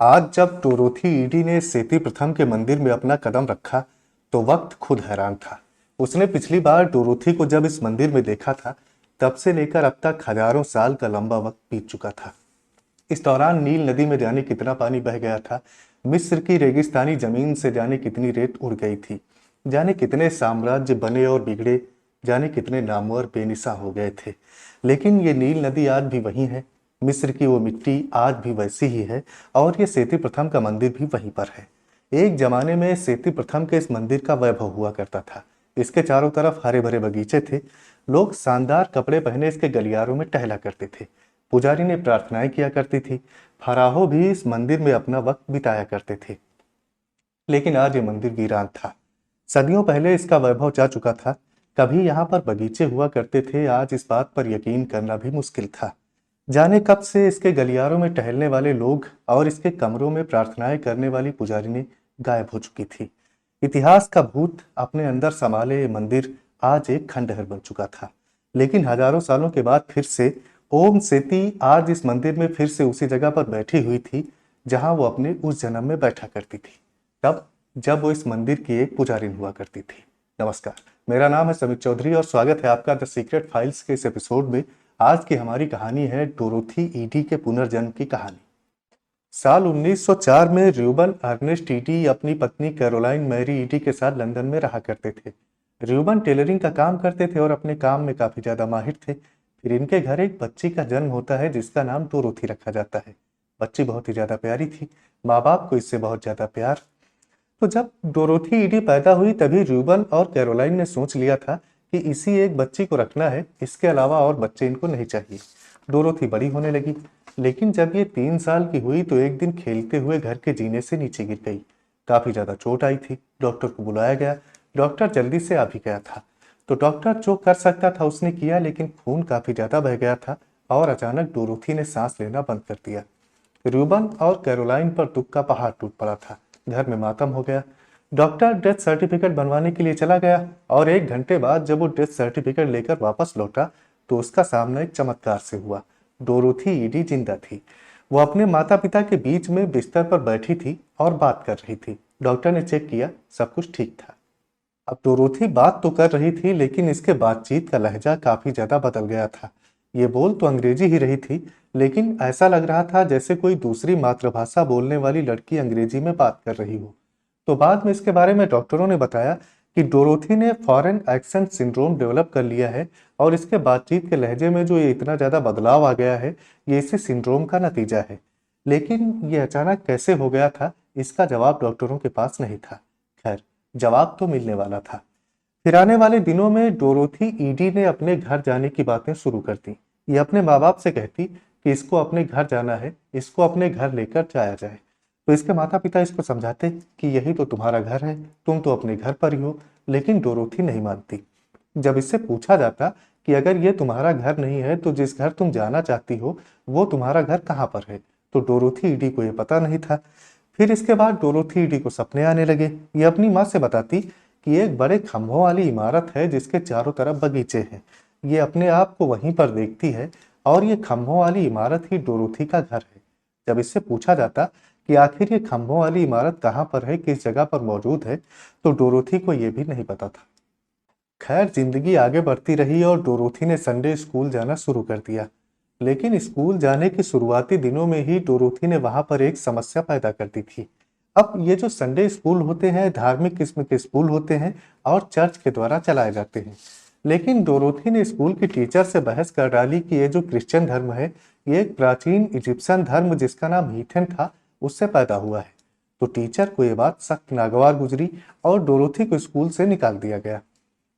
आज जब Dorothy ED ने सेती प्रथम के मंदिर में अपना कदम रखा तो वक्त खुद हैरान था। उसने पिछली बार डोरोथी को जब इस मंदिर में देखा था तब से लेकर अब तक हजारों साल का लंबा वक्त बीत चुका था। इस दौरान नील नदी में जाने कितना पानी बह गया था, मिस्र की रेगिस्तानी जमीन से जाने कितनी रेत उड़ गई थी, जाने कितने साम्राज्य बने और बिगड़े, जाने कितने नामवर बेनिसा हो गए थे। लेकिन ये नील नदी आज भी वही है, मिस्र की वो मिट्टी आज भी वैसी ही है और ये सेती प्रथम का मंदिर भी वहीं पर है। एक जमाने में सेती प्रथम के इस मंदिर का वैभव हुआ करता था। इसके चारों तरफ हरे भरे बगीचे थे। लोग शानदार कपड़े पहने इसके गलियारों में टहला करते थे। पुजारी ने प्रार्थनाएं किया करती थी। फराहो भी इस मंदिर में अपना वक्त बिताया करते थे। लेकिन आज ये मंदिर वीरान था। सदियों पहले इसका वैभव जा चुका था। कभी यहाँ पर बगीचे हुआ करते थे, आज इस बात पर यकीन करना भी मुश्किल था। जाने कब से इसके गलियारों में टहलने वाले लोग और इसके कमरों में प्रार्थनाएं करने वाली पुजारिनी गायब हो चुकी थी। इतिहास का भूत अपने अंदर संभाले ये मंदिर आज एक खंडहर बन चुका था। लेकिन हजारों सालों के बाद फिर से ओम सेती आज इस मंदिर में फिर से उसी जगह पर बैठी हुई थी जहां वो अपने उस जन्म में बैठा करती थी, तब जब वो इस मंदिर की एक पुजारिन हुआ करती थी। नमस्कार, मेरा नाम है समित चौधरी और स्वागत है आपका द सीक्रेट फाइल्स के इस एपिसोड में। आज की हमारी कहानी है डोरोथी ईडी के पुनर्जन्म की कहानी। साल 1904 में र्यूबन अर्नेस्ट ईडी अपनी पत्नी कैरोलाइन मैरी ईडी के साथ लंदन में रहा करते थे। र्यूबन टेलरिंग का काम करते थे और अपने काम में काफी ज्यादा माहिर थे। फिर इनके घर एक बच्ची का जन्म होता है जिसका नाम डोरोथी रखा जाता है। बच्ची बहुत ही ज्यादा प्यारी थी, माँ बाप को इससे बहुत ज्यादा प्यार। तो जब डोरोथी ईडी पैदा हुई तभी र्यूबन और कैरोलाइन ने सोच लिया था कि इसी एक बच्ची को रखना है, इसके अलावा और बच्चे इनको नहीं चाहिए। डोरोथी बड़ी होने लगी, लेकिन जब ये 3 साल की हुई तो एक दिन खेलते हुए घर के जीने से नीचे गिर गई। काफी ज्यादा चोट आई थी। डॉक्टर को बुलाया गया। डॉक्टर जल्दी से आ भी गया था। तो डॉक्टर जो कर सकता था उसने किया, लेकिन खून काफी ज्यादा बह गया था और अचानक डोरोथी ने सांस लेना बंद कर दिया। र्यूबन और कैरोलाइन पर दुख का पहाड़ टूट पड़ा था। घर में मातम हो गया। डॉक्टर डेथ सर्टिफिकेट बनवाने के लिए चला गया और 1 घंटे बाद जब वो डेथ सर्टिफिकेट लेकर वापस लौटा तो उसका सामना एक चमत्कार से हुआ। डोरोथी ईडी जिंदा थी। वो अपने माता पिता के बीच में बिस्तर पर बैठी थी और बात कर रही थी। डॉक्टर ने चेक किया, सब कुछ ठीक था। अब डोरोथी बात तो कर रही थी, लेकिन इसके बातचीत का लहजा काफी ज्यादा बदल गया था। ये बोल तो अंग्रेजी ही रही थी, लेकिन ऐसा लग रहा था जैसे कोई दूसरी मातृभाषा बोलने वाली लड़की अंग्रेजी में बात कर रही हो। तो बाद में इसके बारे में डॉक्टरों ने बताया कि डोरोथी ने फॉरेन एक्सेंट सिंड्रोम डेवलप कर लिया है और इसके बातचीत के लहजे में जो ये इतना ज्यादा बदलाव आ गया है, ये इसी सिंड्रोम का नतीजा है। लेकिन ये अचानक कैसे हो गया था, इसका जवाब डॉक्टरों के पास नहीं था। खैर, जवाब तो मिलने वाला था। फिर आने वाले दिनों में डोरोथी ईडी ने अपने घर जाने की बातें शुरू कर दी। ये अपने माँ बाप से कहती कि इसको अपने घर जाना है, इसको अपने घर लेकर जाया जाए। तो इसके माता पिता इसको समझाते कि यही तो तुम्हारा घर है, तुम तो अपने घर पर ही हो। लेकिन डोरोथी नहीं मानती। जब इससे पूछा जाता कि अगर ये तुम्हारा घर नहीं है तो जिस घर तुम जाना चाहती हो वो तुम्हारा घर कहाँ पर है, तो डोरोथी ईडी को ये पता नहीं था। फिर इसके बाद डोरोथी ईडी को सपने आने लगे। ये अपनी माँ से बताती कि एक बड़े खंभों वाली इमारत है जिसके चारों तरफ बगीचे हैं। ये अपने आप को वहीं पर देखती है और ये खंभों वाली इमारत ही डोरोथी का घर है। जब इससे पूछा जाता कि आखिर ये खंभों वाली इमारत कहाँ पर है, किस जगह पर मौजूद है, तो डोरोथी को यह भी नहीं पता था। खैर, जिंदगी आगे बढ़ती रही और डोरोथी ने संडे स्कूल जाना शुरू कर दिया। लेकिन स्कूल जाने के शुरुआती दिनों में ही डोरोथी ने वहां पर एक समस्या पैदा कर दी थी। अब ये जो संडे स्कूल होते हैं धार्मिक किस्म के स्कूल होते हैं और चर्च के द्वारा चलाए जाते हैं। लेकिन डोरोथी ने स्कूल की टीचर से बहस कर डाली कि ये जो क्रिश्चियन धर्म है ये एक प्राचीन इजिप्शियन धर्म जिसका नाम हीथन था उससे पैदा हुआ है। तो टीचर को ये बात सख्त नागवार गुजरी और डोरोथी को स्कूल से निकाल दिया गया।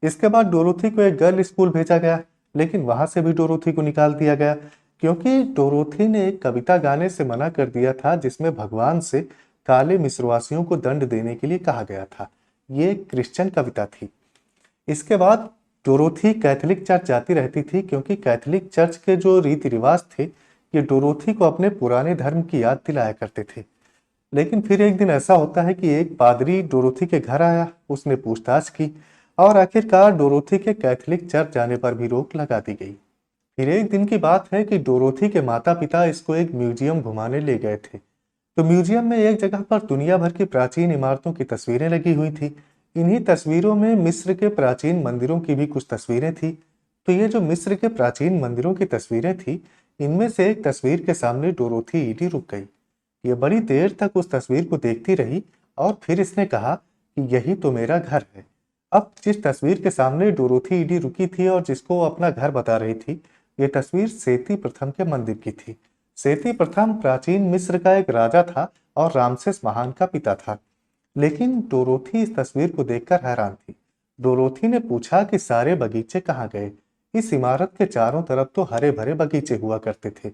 इसके बाद डोरोथी को एक गर्ल स्कूल भेजा गया, लेकिन वहां से भी डोरोथी को निकाल दिया गया क्योंकि डोरोथी ने एक कविता गाने से मना कर दिया था जिसमें भगवान से काले मिस्रवासियों को दंड देने के लिए कहा गया था। ये एक क्रिश्चियन कविता थी। इसके बाद डोरोथी कैथोलिक चर्च जाती रहती थी क्योंकि कैथोलिक चर्च के जो रीति रिवाज थे ये डोरोथी को अपने पुराने धर्म की याद दिलाया करते थे। लेकिन फिर एक दिन ऐसा होता है कि एक पादरी डोरोथी के घर आया। उसने पूछताछ की और आखिरकार डोरोथी के कैथोलिक चर्च जाने पर भी रोक लगा दी गई। फिर एक दिन की बात है कि डोरोथी के माता पिता इसको एक म्यूजियम घुमाने ले गए थे। तो म्यूजियम में एक जगह पर दुनिया भर की प्राचीन इमारतों की तस्वीरें लगी हुई थी। इन्हीं तस्वीरों में मिस्र के प्राचीन मंदिरों की भी कुछ तस्वीरें थी। तो ये जो मिस्र के प्राचीन मंदिरों की तस्वीरें थी, इनमें से एक तस्वीर के सामने डोरोथी ईडी रुक गई। ये बड़ी देर तक उस तस्वीर को देखती रही और फिर इसने कहा कि यही तो मेरा घर है। अब जिस तस्वीर के सामने डोरोथी ईडी रुकी थी और जिसको वो अपना घर बता रही थी, ये तस्वीर सेती प्रथम के मंदिर की थी। सेती प्रथम प्राचीन मिस्र का एक राजा था और रामसेस महान का पिता था। लेकिन डोरोथी इस तस्वीर को देखकर हैरान थी। डोरोथी ने पूछा कि सारे बगीचे कहाँ गए? इस इमारत के चारों तरफ तो हरे भरे बगीचे हुआ करते थे,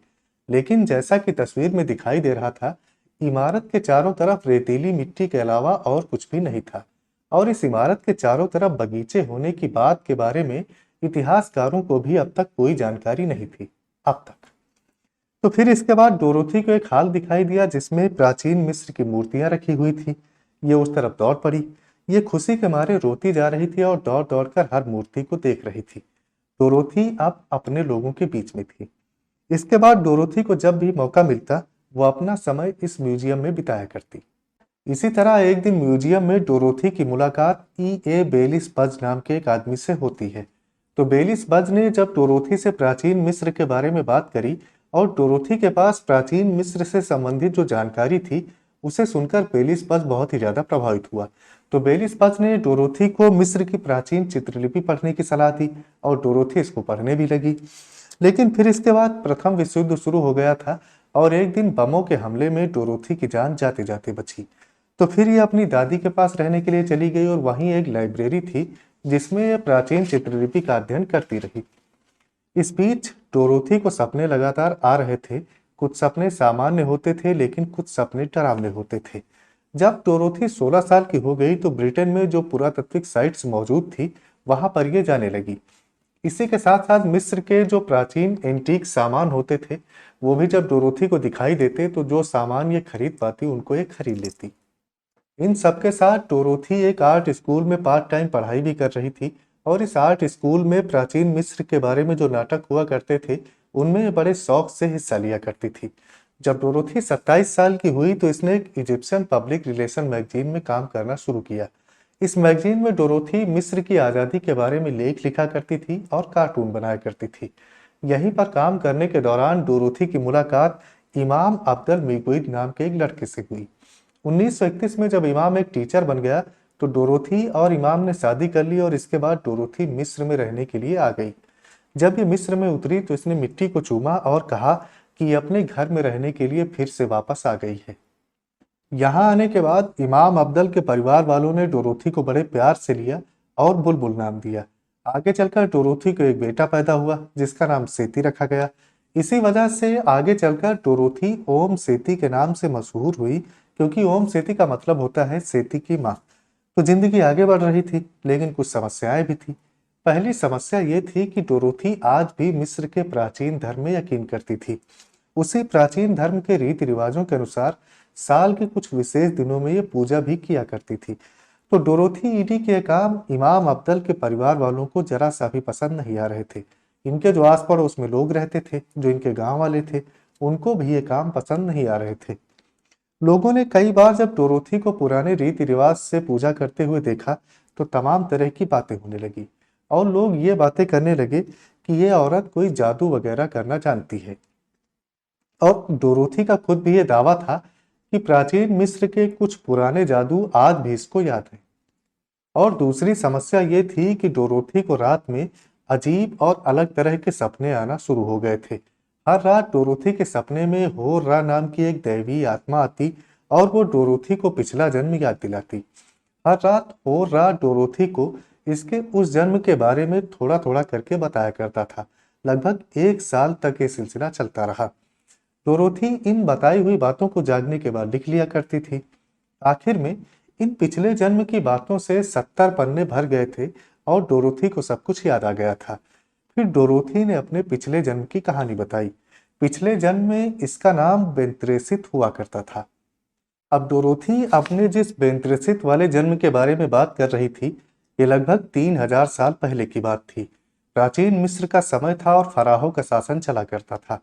लेकिन जैसा कि तस्वीर में दिखाई दे रहा था, इमारत के चारों तरफ रेतीली मिट्टी के अलावा और कुछ भी नहीं था। और इस इमारत के चारों तरफ बगीचे होने की बात के बारे में इतिहासकारों को भी अब तक कोई जानकारी नहीं थी। अब तक तो फिर इसके बाद डोरोथी को एक हाल दिखाई दिया जिसमें प्राचीन मिस्र की मूर्तियां रखी हुई थी। ये उस तरफ दौड़ पड़ी। ये खुशी के मारे रोती जा रही थी और दौड़ दौड़कर हर मूर्ति को देख रही थी। डोरोथी अब अपने लोगों के बीच में थी। इसके बाद डोरोथी को जब भी मौका मिलता, वो अपना समय इस म्यूजियम में बिताया करती। इसी तरह एक दिन म्यूजियम में डोरोथी की मुलाकात E.A. बेलिस बज नाम के एक आदमी से होती है। तो बेलिस बज ने जब डोरोथी से प्राचीन मिस्र के बारे में बात करी और डोरोथी के पास प्राचीन मिस्र से संबंधित जो जानकारी थी, उसे सुनकर बेलिस बज बहुत ही ज्यादा प्रभावित हुआ। तो बेलिस बज ने डोरोथी को मिस्र की प्राचीन चित्रलिपि पढ़ने की सलाह दी और डोरोथी इसको पढ़ने भी लगी। लेकिन फिर इसके बाद प्रथम विश्व युद्ध शुरू हो गया था और एक दिन बमों के हमले में डोरोथी की जान जाते जाते बची। तो फिर ये अपनी दादी के पास रहने के लिए चली गई और वहीं एक लाइब्रेरी थी जिसमें ये प्राचीन चित्रलिपि का अध्ययन करती रही। इस बीच डोरोथी को सपने लगातार आ रहे थे। कुछ सपने सामान्य होते थे लेकिन कुछ सपने डरावने होते थे। जब डोरोथी 16 साल की हो गई तो ब्रिटेन में जो पुरातात्विक साइट्स मौजूद थी, वहां पर ये जाने लगी। इसी के साथ साथ मिस्र के जो प्राचीन एंटीक सामान होते थे, वो भी जब डोरोथी को दिखाई देते तो जो सामान ये खरीद पाती उनको ये खरीद लेती। इन सबके साथ डोरोथी एक आर्ट स्कूल में पार्ट टाइम पढ़ाई भी कर रही थी और इस आर्ट स्कूल में प्राचीन मिस्र के बारे में जो नाटक हुआ करते थे, उनमें बड़े शौक से हिस्सा लिया करती थी। जब डोरोथी 27 साल की हुई तो इसने एक इजिप्शियन पब्लिक रिलेशन मैगजीन में काम करना शुरू किया। इस मैगजीन में डोरोथी मिस्र की आज़ादी के बारे में लेख लिखा करती थी और कार्टून बनाया करती थी। यहीं पर काम करने के दौरान डोरोथी की मुलाकात इमाम अब्दल मीकुइद नाम के एक लड़के से हुई। 1931 में जब इमाम एक टीचर बन गया तो डोरोथी और इमाम ने शादी कर ली और इसके बाद डोरोथी मिस्र में रहने के लिए आ गई। जब ये मिस्र में उतरी तो इसने मिट्टी को चूमा और कहा कि ये अपने घर में रहने के लिए फिर से वापस आ गई है। यहाँ आने के बाद इमाम अब्दल के परिवार वालों ने डोरोथी को बड़े प्यार से लिया और बुलबुल नाम दिया। आगे चलकर डोरोथी को एक बेटा पैदा हुआ जिसका नाम सेती रखा गया। इसी वजह से आगे चलकर डोरोथी ओम सेती के नाम से मशहूर हुई, क्योंकि ओम सेती का मतलब होता है सेती की माँ। तो जिंदगी आगे बढ़ रही थी लेकिन कुछ समस्याएं भी थी। पहली समस्या ये थी कि डोरोथी आज भी मिस्र के प्राचीन धर्म में यकीन करती थी। उसी प्राचीन धर्म के रीति रिवाजों के अनुसार साल के कुछ विशेष दिनों में ये पूजा भी किया करती थी। तो डोरोथी ईडी के काम इमाम अब्दल के परिवार वालों को जरा सा भी पसंद नहीं आ रहे थे। इनके जो आस पड़ोस में लोग रहते थे, जो इनके गांव वाले थे, उनको भी ये काम पसंद नहीं आ रहे थे। लोगों ने कई बार जब डोरोथी को पुराने रीति रिवाज से पूजा करते हुए देखा तो तमाम तरह की बातें होने लगी और लोग ये बातें करने लगे कि ये औरत कोई जादू वगैरह करना जानती है। और डोरोथी का खुद भी ये दावा था कि प्राचीन मिस्र के कुछ पुराने जादू आज भी इसको याद है। और दूसरी समस्या ये थी कि डोरोथी को रात में अजीब और अलग तरह के सपने आना शुरू हो गए थे। हर रात डोरोथी के सपने में होर्रा नाम की एक दैवी आत्मा आती और वो डोरोथी को पिछला जन्म याद दिलाती। हर रात होर्रा डोरोथी को इसके उस जन्म के बारे में थोड़ा थोड़ा करके बताया करता था। लगभग 1 साल तक ये सिलसिला चलता रहा। डोरोथी इन बताई हुई बातों को जागने के बाद लिख लिया करती थी। आखिर में इन पिछले जन्म की बातों से 70 पन्ने भर गए थे और डोरोथी को सब कुछ याद आ गया था। फिर डोरोथी ने अपने पिछले जन्म की कहानी बताई। पिछले जन्म में इसका नाम बेंत्रेसित हुआ करता था। अब डोरोथी अपने जिस बेंत्रेसित वाले जन्म के बारे में बात कर रही थी, ये लगभग 3000 साल पहले की बात थी। प्राचीन मिस्र का समय था और फराहों का शासन चला करता था।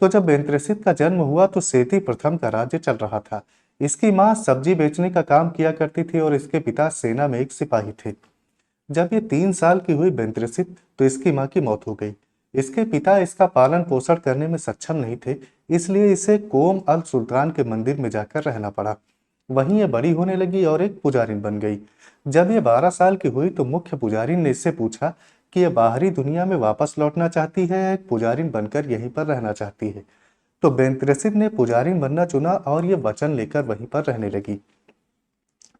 तो जब बेंत्रसित का जन्म हुआ तो सेती प्रथम का राज्य चल रहा था। इसकी माँ सब्जी बेचने का काम किया करती थी और इसके पिता सेना में एक सिपाही थे। जब ये 3 साल की हुई बेंत्रसित तो इसकी माँ की मौत हो गई। इसके पिता इसका पालन पोषण करने में सक्षम नहीं थे, इसलिए इसे कोम अल सुल्तान के मंदिर में जाकर रहना पड़ा। वहीं ये बड़ी होने लगी और एक पुजारिन बन गई। जब ये 12 साल की हुई तो मुख्य पुजारिन ने इससे पूछा कि यह बाहरी दुनिया में वापस लौटना चाहती है या एक पुजारिन बनकर यहीं पर रहना चाहती है। तो बेंत्रसित ने पुजारिन बनना चुना और ये वचन लेकर वहीं पर रहने लगी।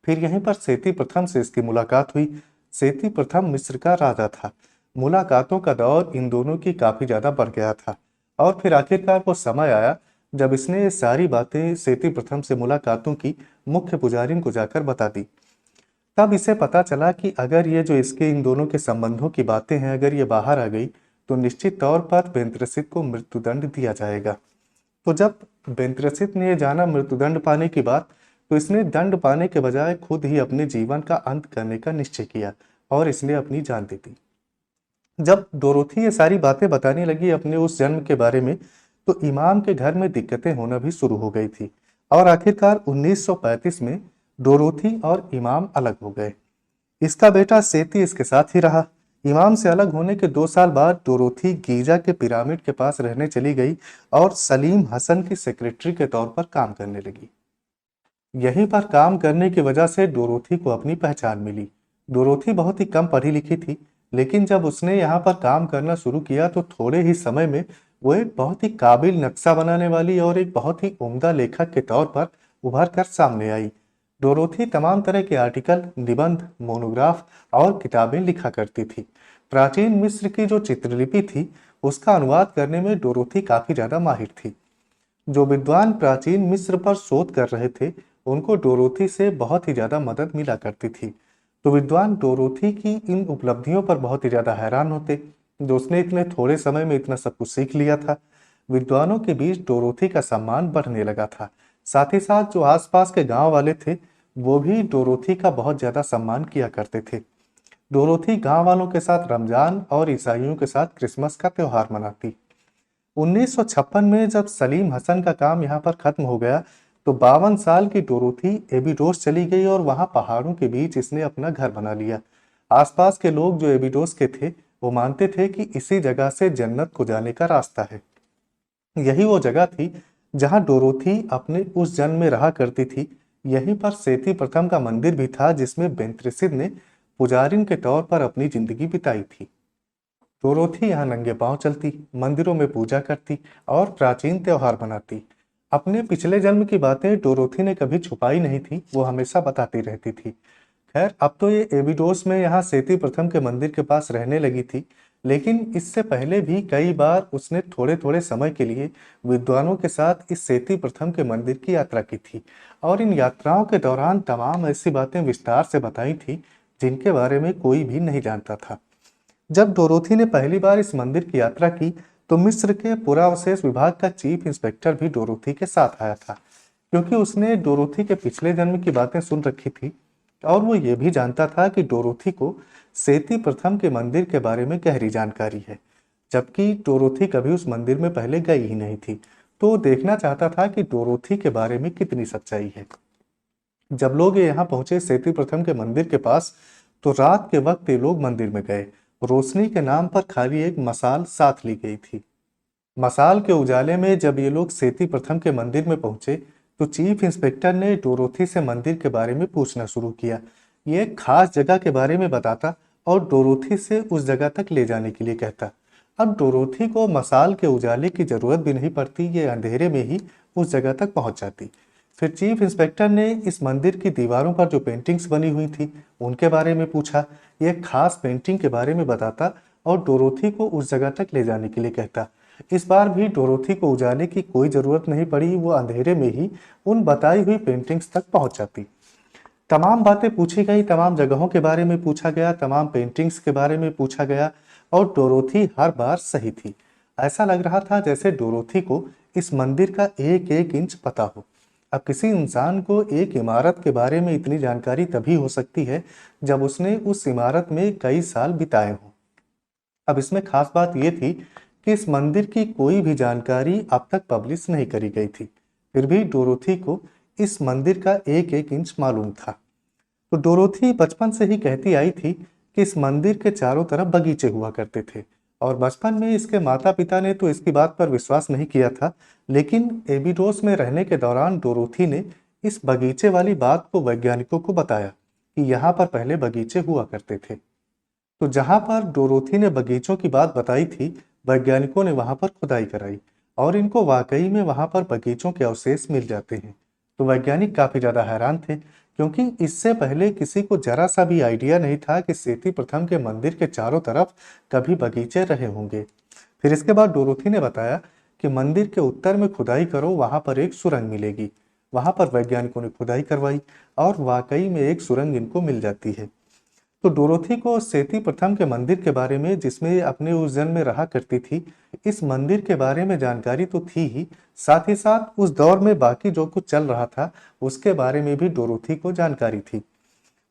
फिर यहीं पर सेती प्रथम से इसकी मुलाकात हुई। सेती प्रथम मिस्र का राजा था। मुलाकातों का दौर इन दोनों की काफी ज्यादा बढ़ गया था और फिर आखिरकार वो समय आया जब इसने ये सारी बातें सेती प्रथम से मुलाकातों की मुख्य पुजारिन को जाकर बता दी। तब इसे पता चला कि अगर ये जो इसके इन दोनों के संबंधों की बातें हैं, अगर ये बाहर आ गई तो निश्चित तौर पर बेंत्रसित को मृत्युदंड दिया जाएगा। तो जब बेंत्रसित ने यह जाना मृत्युदंड पाने की बात, तो इसने दंड पाने के बजाय खुद ही अपने जीवन का अंत करने का निश्चय किया और इसने अपनी जान दे दी। जब डोरोथी ये सारी बातें बताने लगी अपने उस जन्म के बारे में, तो इमाम के घर में दिक्कतें होना भी शुरू हो गई थी और आखिरकार 1935 में डोरोथी और इमाम अलग हो गए। इसका बेटा सेती इसके साथ ही रहा। इमाम से अलग होने के 2 साल बाद डोरोथी गीजा के पिरामिड के पास रहने चली गई और सलीम हसन की सेक्रेटरी के तौर पर काम करने लगी। यहीं पर काम करने की वजह से डोरोथी को अपनी पहचान मिली। डोरोथी बहुत ही कम पढ़ी लिखी थी, लेकिन जब उसने यहाँ पर काम करना शुरू किया तो थोड़े ही समय में वो एक बहुत ही काबिल नक्शा बनाने वाली और एक बहुत ही उम्दा लेखक के तौर पर उभर कर सामने आई। डोरोथी तमाम तरह के आर्टिकल, निबंध, मोनोग्राफ और किताबें लिखा करती थी। प्राचीन मिस्र की जो चित्रलिपि थी उसका अनुवाद करने में डोरोथी काफी ज्यादा माहिर थी। जो विद्वान प्राचीन मिस्र पर शोध कर रहे थे उनको डोरोथी से बहुत ही ज्यादा मदद मिला करती थी। तो विद्वान डोरोथी की इन उपलब्धियों पर बहुत ही ज्यादा हैरान होते जो उसने इतने थोड़े समय में इतना सब कुछ सीख लिया था। विद्वानों के बीच डोरोथी का सम्मान बढ़ने लगा था। साथ ही साथ जो आसपास के गांव वाले थे वो भी डोरोथी का बहुत ज्यादा सम्मान किया करते थे। डोरोथी गांव वालों के साथ रमजान और ईसाइयों के साथ क्रिसमस का त्योहार मनाती। 1956 में जब सलीम हसन का काम यहाँ पर खत्म हो गया तो 52 साल की डोरोथी एबिडोस चली गई और वहां पहाड़ों के बीच इसने अपना घर बना लिया। आसपास के लोग जो एबिडोस के थे वो मानते थे कि इसी जगह से जन्नत को जाने का रास्ता है। यही वो जगह थी जहां डोरोथी अपने उस जन्म में रहा करती थी। यहीं पर सेती प्रथम का मंदिर भी था जिसमें बेंत्रसिद ने पुजारिन के तौर पर अपनी जिंदगी बिताई थी। डोरोथी यहाँ नंगे पांव चलती, मंदिरों में पूजा करती और प्राचीन त्योहार मनाती। अपने पिछले जन्म की बातें डोरोथी ने कभी छुपाई नहीं थी, वो हमेशा बताती रहती थी। खैर अब तो ये एबिडोस में यहाँ सेती प्रथम के मंदिर के पास रहने लगी थी, लेकिन इससे पहले भी कई बार उसने थोड़े थोड़े समय के लिए विद्वानों के साथ इस सेती प्रथम के मंदिर की यात्रा की थी और इन यात्राओं के दौरान तमाम ऐसी बातें विस्तार से बताई थी जिनके बारे में कोई भी नहीं जानता था। जब डोरोथी ने पहली बार इस मंदिर की यात्रा की तो मिस्र के पुरावशेष विभाग का चीफ इंस्पेक्टर भी डोरोथी के साथ आया था, क्योंकि उसने डोरोथी के पिछले जन्म की बातें सुन रखी थी और वो ये भी जानता था कि डोरोथी को सेती प्रथम के मंदिर के बारे में गहरी जानकारी है, जबकि डोरोथी कभी उस मंदिर में पहले गई ही नहीं थी। तो वो देखना चाहता था कि डोरोथी के बारे में कितनी सच्चाई है। जब लोग यहाँ पहुंचे सेती प्रथम के मंदिर के पास तो रात के वक्त ये लोग मंदिर में गए। रोशनी के नाम पर खाली एक मसाल साथ ली गई थी। मसाल के उजाले में जब ये लोग सेती प्रथम के मंदिर में पहुंचे तो चीफ इंस्पेक्टर ने डोरोथी से मंदिर के बारे में पूछना शुरू किया। ये एक खास जगह के बारे में बताता और डोरोथी से उस जगह तक ले जाने के लिए कहता। अब डोरोथी को मसाल के उजाले की जरूरत भी नहीं पड़ती, ये अंधेरे में ही उस जगह तक पहुंच जाती। फिर चीफ इंस्पेक्टर ने इस मंदिर की दीवारों पर जो पेंटिंग्स बनी हुई थी उनके बारे में पूछा। ये खास पेंटिंग के बारे में बताता और डोरोथी को उस जगह तक ले जाने के लिए कहता। इस बार भी डोरोथी को उजाले की कोई जरूरत नहीं पड़ी, वो अंधेरे में ही उन बताई हुई पेंटिंग्स तक पहुंच जाती। तमाम बातें पूछी गई, तमाम जगहों के बारे में पूछा गया, तमाम पेंटिंग्स के बारे में पूछा गया और डोरोथी हर बार सही थी। ऐसा लग रहा था जैसे डोरोथी को इस मंदिर का एक एक इंच पता हो। अब किसी इंसान को एक इमारत के बारे में इतनी जानकारी तभी हो सकती है जब उसने उस इमारत में कई साल बिताए हों। अब इसमें खास बात यह थी कि इस मंदिर की कोई भी जानकारी अब तक पब्लिश नहीं करी गई थी। फिर भी डोरोथी को इस मंदिर का एक एक इंच मालूम था। तो डोरोथी बचपन से ही कहती आई थी कि इस मंदिर के चारों तरफ बगीचे हुआ करते थे, और बचपन में इसके माता पिता ने तो इसकी बात पर विश्वास नहीं किया था, लेकिन एबिडोस में रहने के दौरान डोरोथी ने इस बगीचे वाली बात को वैज्ञानिकों को बताया कि यहाँ पर पहले बगीचे हुआ करते थे। तो जहाँ पर डोरोथी ने बगीचों की बात बताई थी, वैज्ञानिकों ने वहाँ पर खुदाई कराई और इनको वाकई में वहाँ पर बगीचों के अवशेष मिल जाते हैं। तो वैज्ञानिक काफी ज्यादा हैरान थे, क्योंकि इससे पहले किसी को जरा सा भी आइडिया नहीं था कि सेती प्रथम के मंदिर के चारों तरफ कभी बगीचे रहे होंगे। फिर इसके बाद डोरोथी ने बताया कि मंदिर के उत्तर में खुदाई करो, वहां पर एक सुरंग मिलेगी। वहां पर वैज्ञानिकों ने खुदाई करवाई और वाकई में एक सुरंग इनको मिल जाती है। तो डोरोथी को सेती प्रथम के मंदिर के बारे में, जिसमें अपने उस जन्म में रहा करती थी, इस मंदिर के बारे में जानकारी तो थी ही, साथ ही साथ उस दौर में बाकी जो कुछ चल रहा था उसके बारे में भी डोरोथी को जानकारी थी।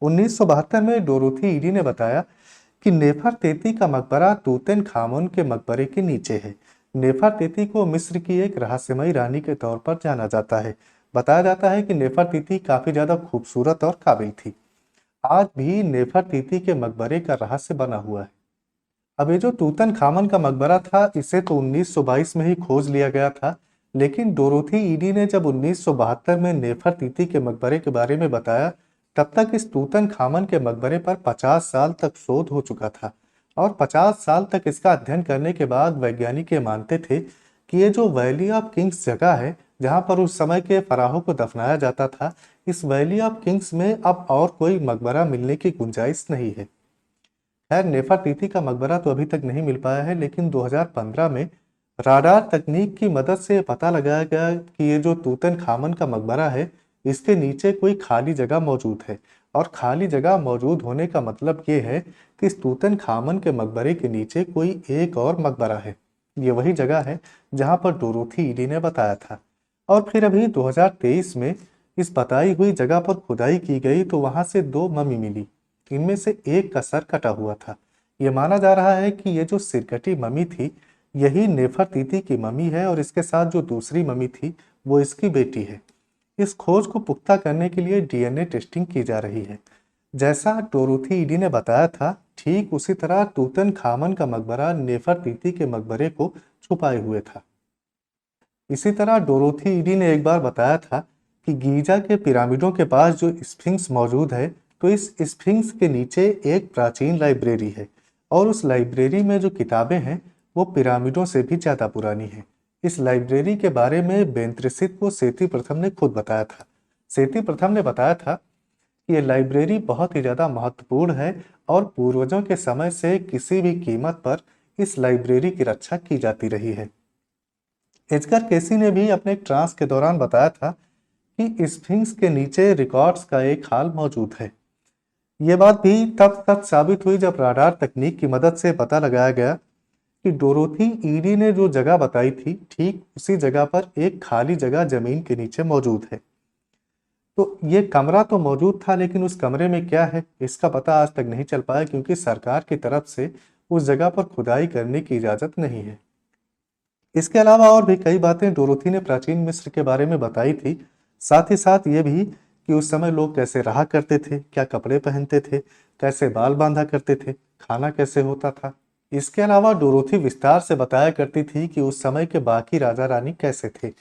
1972 में डोरोथी ईडी ने बताया कि नेफरतीती का मकबरा तूतनखामुन के मकबरे के नीचे है। नेफरतीती को मिस्र की एक रहस्यमयी रानी के तौर पर जाना जाता है। बताया जाता है कि नेफरतीती काफी ज्यादा खूबसूरत और काबिल थी। आज भी नेफरतीती के मकबरे का रहस्य बना हुआ है। अब ये जो तूतनखामन का मकबरा था, इसे तो 1922 में ही खोज लिया गया था, लेकिन डोरोथी ईडी ने जब 1972 में नेफरतीती के मकबरे के बारे में बताया, तब तक इस तूतनखामन के मकबरे पर 50 साल तक शोध हो चुका था। और 50 साल तक इसका अध्ययन करने के बाद वैज्ञानिक ये मानते थे कि ये जो वैली ऑफ किंग्स जगह है, जहां पर उस समय के फराहों को दफनाया जाता था, इस वैली ऑफ किंग्स में अब और कोई मकबरा मिलने की गुंजाइश नहीं है। खैर, नेफरतीती का मकबरा तो अभी तक नहीं मिल पाया है, लेकिन 2015 में राडार तकनीक की मदद से पता लगाया गया कि ये जो तूतनखामन का मकबरा है, इसके नीचे कोई खाली जगह मौजूद है। और खाली जगह मौजूद होने का मतलब ये है कि इस तूतनखामन के मकबरे के नीचे कोई एक और मकबरा है। ये वही जगह है जहां पर डोरोथी ईडी ने बताया था। और फिर अभी 2023 में इस बताई हुई जगह पर खुदाई की गई तो वहां से 2 ममी मिली। इनमें से एक का सर कटा हुआ था। यह माना जा रहा है कि ये जो सिरकटी ममी थी, यही नेफरतीती की ममी है, और इसके साथ जो दूसरी ममी थी वो इसकी बेटी है। इस खोज को पुख्ता करने के लिए डीएनए टेस्टिंग की जा रही है। जैसा डोरोथी ईडी ने बताया था, ठीक उसी तरह तूतनखामन का मकबरा नेफरतीती के मकबरे को छुपाए हुए था। इसी तरह डोरोथी ईडी ने एक बार बताया था कि गीजा के पिरामिडों के पास जो स्फिंक्स मौजूद है, तो इस स्फिंक्स के नीचे एक प्राचीन लाइब्रेरी है, और उस लाइब्रेरी में जो किताबें हैं वो पिरामिडों से भी ज्यादा पुरानी है। इस लाइब्रेरी के बारे में बेंत्रिसित को सेती प्रथम ने खुद बताया था। सेती प्रथम ने बताया था कि ये लाइब्रेरी बहुत ही ज्यादा महत्वपूर्ण है, और पूर्वजों के समय से किसी भी कीमत पर इस लाइब्रेरी की रक्षा की जाती रही है। एजगर केसी ने भी अपने एक ट्रांस के दौरान बताया था कि स्फिंक्स के नीचे रिकॉर्ड्स का एक हाल मौजूद है। ये बात भी तब तक साबित हुई जब राडार तकनीक की मदद से पता लगाया गया कि डोरोथी ईडी ने जो जगह बताई थी, ठीक उसी जगह पर एक खाली जगह जमीन के नीचे मौजूद है। तो ये कमरा तो मौजूद था, लेकिन उस कमरे में क्या है इसका पता आज तक नहीं चल पाया, क्योंकि सरकार की तरफ से उस जगह पर खुदाई करने की इजाजत नहीं है। इसके अलावा और भी कई बातें डोरोथी ने प्राचीन मिस्र के बारे में बताई थी। साथ ही साथ ये भी कि उस समय लोग कैसे रहा करते थे, क्या कपड़े पहनते थे, कैसे बाल बांधा करते थे, खाना कैसे होता था। इसके अलावा डोरोथी विस्तार से बताया करती थी कि उस समय के बाकी राजा रानी कैसे थे,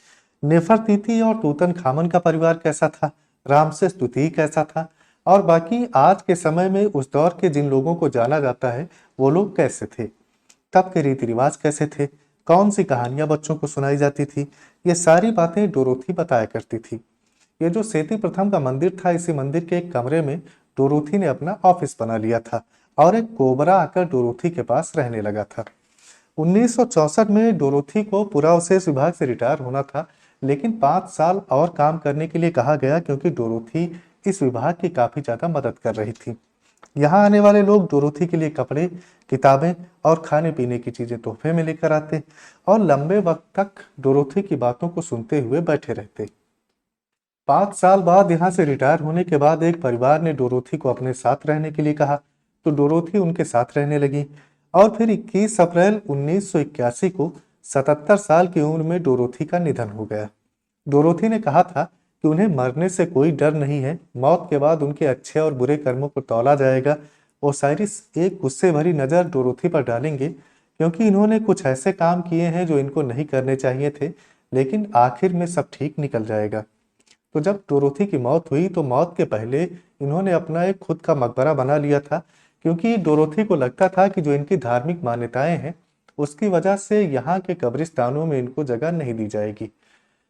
नेफरतीती और तूतनखामन का परिवार कैसा था, रामसेस द्वितीय कैसा था, और बाकी आज के समय में उस दौर के जिन लोगों को जाना जाता है वो लोग कैसे थे, तब के रीति रिवाज कैसे थे, कौन सी कहानियां बच्चों को सुनाई जाती थी। ये सारी बातें डोरोथी बताया करती थी। ये जो सेती प्रथम का मंदिर था, इसी मंदिर के एक कमरे में डोरोथी ने अपना ऑफिस बना लिया था, और एक कोबरा आकर डोरोथी के पास रहने लगा था। 1964 में डोरोथी को पुरावशेष विभाग से रिटायर होना था, लेकिन 5 साल और काम करने के लिए कहा गया, क्योंकि डोरोथी इस विभाग की काफी ज्यादा मदद कर रही थी। यहाँ आने वाले लोग डोरोथी के लिए कपड़े, किताबें और खाने पीने की चीजें तोहफे में लेकर आते, और लंबे वक्त तक डोरोथी की बातों को सुनते हुए बैठे रहते। 5 साल बाद यहाँ से रिटायर होने के बाद एक परिवार ने डोरोथी को अपने साथ रहने के लिए कहा, तो डोरोथी उनके साथ रहने लगी। और फिर 21 अप्रैल 1981 को 77 साल की उम्र में डोरोथी का निधन हो गया। डोरोथी ने कहा था कि उन्हें मरने से कोई डर नहीं है, मौत के बाद उनके अच्छे और बुरे कर्मों को तौला जाएगा। ओसाइरिस एक गुस्से भरी नज़र डोरोथी पर डालेंगे क्योंकि इन्होंने कुछ ऐसे काम किए हैं जो इनको नहीं करने चाहिए थे, लेकिन आखिर में सब ठीक निकल जाएगा। तो जब डोरोथी की मौत हुई तो मौत के पहले इन्होंने अपना एक खुद का मकबरा बना लिया था, क्योंकि डोरोथी को लगता था कि जो इनकी धार्मिक मान्यताएं हैं उसकी वजह से यहाँ के कब्रिस्तानों में इनको जगह नहीं दी जाएगी।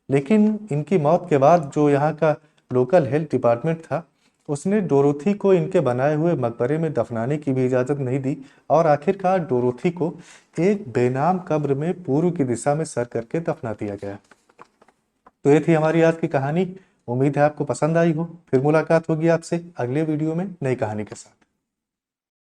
लेकिन इनकी मौत के बाद जो यहाँ का लोकल हेल्थ डिपार्टमेंट था उसने डोरोथी को इनके बनाए हुए मकबरे में दफनाने की भी इजाज़त नहीं दी और आखिरकार डोरोथी को एक बेनाम कब्र में पूर्व की दिशा में सर करके दफना दिया गया। तो ये थी हमारी आज की कहानी। उम्मीद है आपको पसंद आई हो। फिर मुलाकात होगी आपसे अगले वीडियो में नई कहानी के साथ।